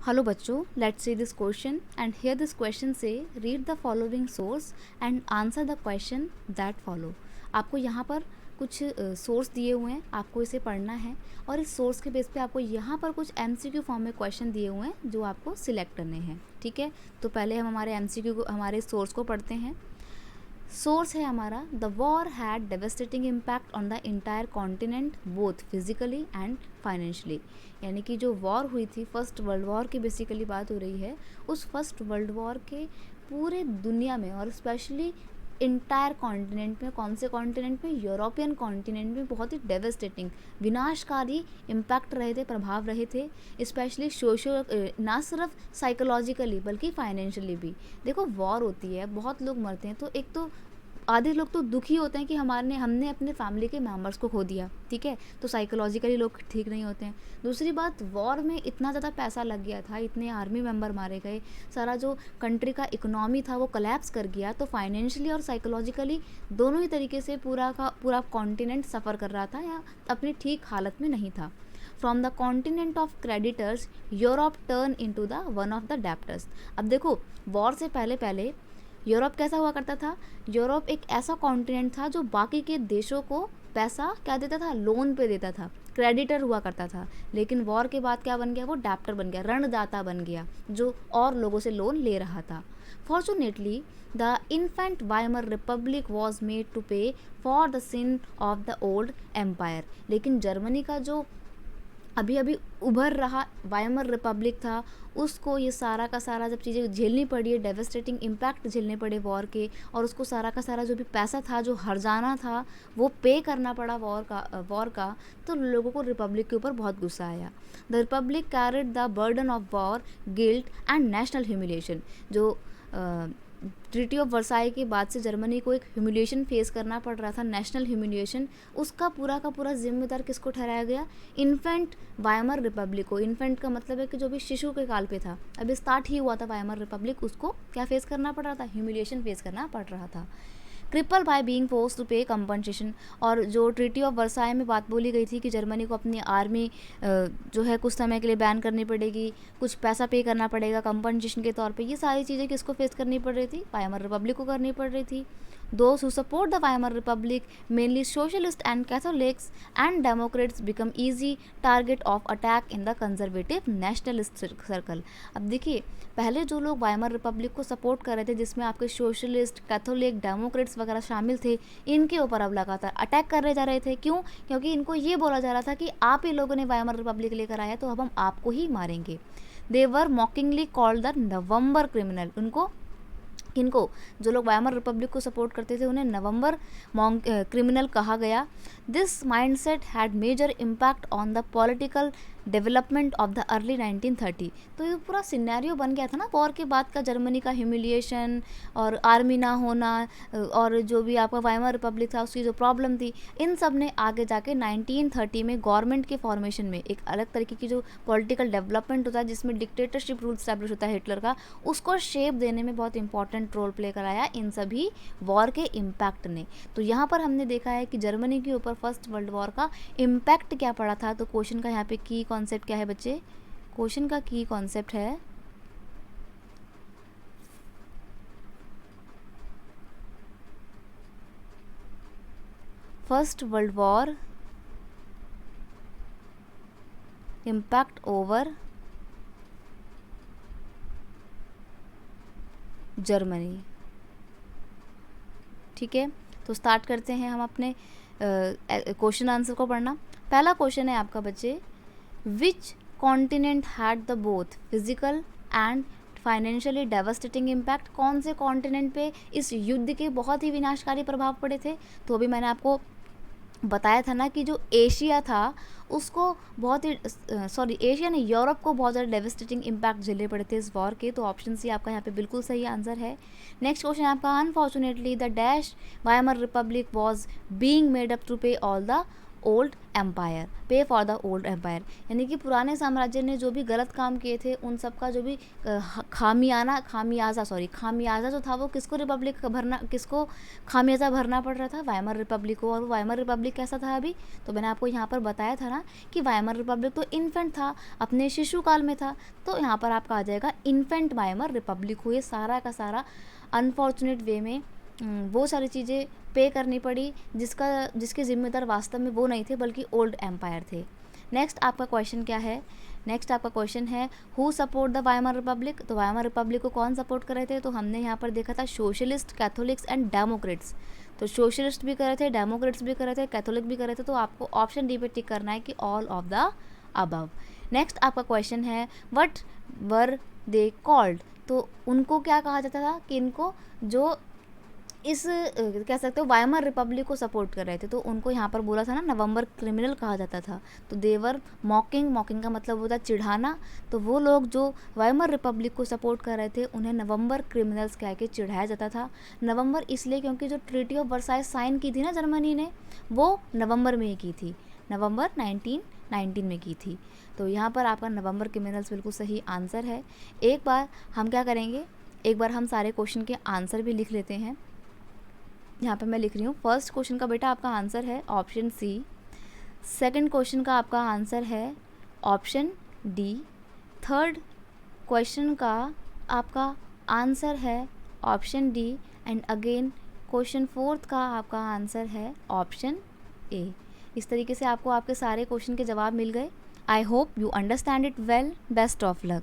Hello बच्चों, let's see this question and here this question से read the following source and answer the question that follow. आपको यहाँ पर कुछ source दिए हुए हैं, आपको इसे पढ़ना है और इस सोर्स के बेस पे आपको यहाँ पर कुछ एमसीक्यू फॉर्म में क्वेश्चन दिए हुए हैं जो आपको सिलेक्ट करने हैं। ठीक है, तो पहले हम हमारे एमसीक्यू को, हमारे सोर्स को पढ़ते हैं। सोर्स है हमारा, the war had devastating impact on the entire continent both physically and financially. यानी कि जो वॉर हुई थी, फर्स्ट वर्ल्ड वॉर की बेसिकली बात हो रही है, उस फर्स्ट वर्ल्ड वॉर के पूरे दुनिया में और स्पेशली इंटायर कॉन्टिनेंट में, कौन से कॉन्टिनेंट में, यूरोपियन कॉन्टिनेंट में बहुत ही डेवेस्टेटिंग, विनाशकारी इम्पैक्ट रहे थे, प्रभाव रहे थे, स्पेशली सोशो, ना सिर्फ साइकोलॉजिकली बल्कि फाइनेंशियली भी। देखो, वॉर होती है, बहुत लोग मरते हैं, तो एक तो आधे लोग तो दुखी होते हैं कि हमने अपने फैमिली के मेंबर्स को खो दिया। ठीक है, तो साइकोलॉजिकली लोग ठीक नहीं होते हैं। दूसरी बात, वॉर में इतना ज़्यादा पैसा लग गया था, इतने आर्मी मेंबर मारे गए, सारा जो कंट्री का इकोनॉमी था वो कोलैप्स कर गया, तो फाइनेंशियली और साइकोलॉजिकली दोनों ही तरीके से पूरा का पूरा कॉन्टिनेंट सफ़र कर रहा था या अपनी ठीक हालत में नहीं था। From the continent of creditors Europe turn into the one of the debtors. अब देखो, वॉर से पहले पहले यूरोप कैसा हुआ करता था? यूरोप एक ऐसा कॉन्टिनेंट था जो बाकी के देशों को पैसा क्या देता था? लोन पे देता था, क्रेडिटर हुआ करता था। लेकिन वॉर के बाद क्या बन गया? वो डेप्टर बन गया, ऋणदाता बन गया, जो और लोगों से लोन ले रहा था। Fortunately the infant Weimar Republic was made to pay for the sin of the old empire. लेकिन जर्मनी का जो अभी अभी उभर रहा वाइमर रिपब्लिक था, उसको ये सारा का सारा जब चीज़ें झेलनी पड़ी है, डेवेस्टेटिंग इम्पैक्ट झेलने पड़े वॉर के, और उसको सारा का सारा जो भी पैसा था, जो हर्जाना था, वो पे करना पड़ा वॉर का, तो लोगों को रिपब्लिक के ऊपर बहुत गुस्सा आया। The Republic carried the burden of war, guilt and national humiliation. जो ट्रीटी ऑफ वर्साई के बाद से जर्मनी को एक ह्यूमिलिएशन फेस करना पड़ रहा था, नेशनल ह्यूमिलिएशन, उसका पूरा का पूरा जिम्मेदार किसको ठहराया गया? इन्फेंट वाइमर रिपब्लिक को। इन्फेंट का मतलब है कि जो भी शिशु के काल पे था, अभी स्टार्ट ही हुआ था वाइमर रिपब्लिक, उसको क्या फेस करना पड़ रहा था? ह्यूमिलिएशन फेस करना पड़ रहा था। Cripple by being force to pay compensation. और जो ट्रीटी ऑफ वर्साई में बात बोली गई थी कि जर्मनी को अपनी आर्मी जो है कुछ समय के लिए बैन करनी पड़ेगी, कुछ पैसा पे करना पड़ेगा कंपनसेशन के तौर पे, ये सारी चीज़ें किसको फेस करनी पड़ रही थी? वाइमर रिपब्लिक को करनी पड़ रही थी। Those who support the Weimar Republic, mainly socialists and Catholics and Democrats, become easy target of attack in the conservative nationalist circle। अब देखिए, पहले जो लोग वाइमर रिपब्लिक को सपोर्ट कर रहे थे, जिसमें आपके सोशलिस्ट, कैथोलिक, डेमोक्रेट्स वगैरह शामिल थे, इनके ऊपर अब लगातार अटैक करे जा रहे थे। क्यों? क्योंकि इनको ये बोला जा रहा था कि आप ही लोगों ने वाइमर रिपब्लिक लेकर आया, तो अब हम आपको ही मारेंगे। They were mockingly called the November criminal. उनको, किनको? जो लोग वाइमर रिपब्लिक को सपोर्ट करते थे, उन्हें नवंबर क्रिमिनल कहा गया। This mindset had major impact on the political development of the early 1930। तो ये पूरा सिनेरियो बन गया था ना वॉर के बाद का, जर्मनी का ह्यूमिलिएशन और आर्मी ना होना, और जो भी आपका वाइमर रिपब्लिक था उसकी जो प्रॉब्लम थी, इन सब ने आगे जाके 1930 में गवर्नमेंट के फॉर्मेशन में एक अलग तरीके की जो पॉलिटिकल डेवलपमेंट होता है, जिसमें डिक्टेटरशिप रूल स्टैब्लिश होता है हिटलर का, उसको शेप देने में बहुत इंपॉर्टेंट रोल प्ले कराया इन सभी वॉर के इम्पैक्ट ने। तो यहाँ पर हमने देखा है कि जर्मनी के ऊपर फर्स्ट वर्ल्ड वॉर का इम्पैक्ट क्या पड़ा था। तो क्वेश्चन का यहाँ पे की कॉन्सेप्ट क्या है बच्चे? क्वेश्चन का की कॉन्सेप्ट है first world war impact over Germany. ठीक है, तो स्टार्ट करते हैं हम अपने क्वेश्चन आंसर को पढ़ना। पहला क्वेश्चन है आपका बच्चे, which continent had the both physical and financially devastating impact. कौन से कॉन्टिनेंट पे इस युद्ध के बहुत ही विनाशकारी प्रभाव पड़े थे? तो अभी मैंने आपको बताया था ना कि जो एशिया था उसको बहुत ही एशिया ने यूरोप को बहुत ज़्यादा डेवेस्टेटिंग इम्पैक्ट झेलने पड़े थे इस वॉर के। तो ऑप्शन सी आपका यहाँ पे बिल्कुल सही आंसर है। नेक्स्ट क्वेश्चन आपका, unfortunately the dash Weimar Republic was being made up to pay all the old empire, pay for the old empire, यानी कि पुराने साम्राज्य ने जो भी गलत काम किए थे उन सब का जो भी खामियाजा जो था वो किसको खामियाजा भरना पड़ रहा था, वाइमर रिपब्लिक को। और वाइमर रिपब्लिक कैसा था अभी, तो मैंने आपको यहाँ पर बताया था ना कि वाइमर रिपब्लिक तो इन्फेंट था, अपने शिशु काल में था, तो यहाँ पर आपका आ जाएगा इन्फेंट वाइमर रिपब्लिक हुई। सारा का सारा अनफॉर्चुनेट वे में वो सारी चीज़ें पे करनी पड़ी जिसके ज़िम्मेदार वास्तव में वो नहीं थे बल्कि ओल्ड एम्पायर थे। नेक्स्ट आपका क्वेश्चन क्या है, नेक्स्ट आपका क्वेश्चन है who support the Weimar Republic. तो वाइमर रिपब्लिक को कौन सपोर्ट कर रहे थे, तो हमने यहाँ पर देखा था सोशलिस्ट, कैथोलिक्स एंड डेमोक्रेट्स। तो सोशलिस्ट भी कर रहे थे, डेमोक्रेट्स भी कर रहे थे, कैथोलिक भी कर रहे थे, तो आपको ऑप्शन डी पे टिक करना है कि all of the above. Next आपका क्वेश्चन है व्हाट वर दे कॉल्ड। तो उनको क्या कहा जाता था, कि इनको जो इस कह सकते हो वाइमर रिपब्लिक को सपोर्ट कर रहे थे, तो उनको यहाँ पर बोला था ना नवंबर क्रिमिनल कहा जाता था। तो देवर मॉकिंग का मतलब होता है चिढ़ाना, तो वो लोग जो वाइमर रिपब्लिक को सपोर्ट कर रहे थे उन्हें नवंबर क्रिमिनल्स कह के चिढ़ाया जाता था। नवंबर इसलिए क्योंकि जो ट्रीटी ऑफ वर्साइज साइन की थी ना जर्मनी ने, वो नवंबर में ही की थी, नवंबर 1919 में की थी। तो यहाँ पर आपका नवंबर क्रिमिनल्स बिल्कुल सही आंसर है। एक बार हम क्या करेंगे, एक बार हम सारे क्वेश्चन के आंसर भी लिख लेते हैं। यहाँ पे मैं लिख रही हूँ, फर्स्ट क्वेश्चन का बेटा आपका आंसर है ऑप्शन सी, सेकंड क्वेश्चन का आपका आंसर है ऑप्शन डी, थर्ड क्वेश्चन का आपका आंसर है option D, and again question fourth का आपका आंसर है ऑप्शन ए। इस तरीके से आपको आपके सारे क्वेश्चन के जवाब मिल गए। I hope you understand it well. Best of luck.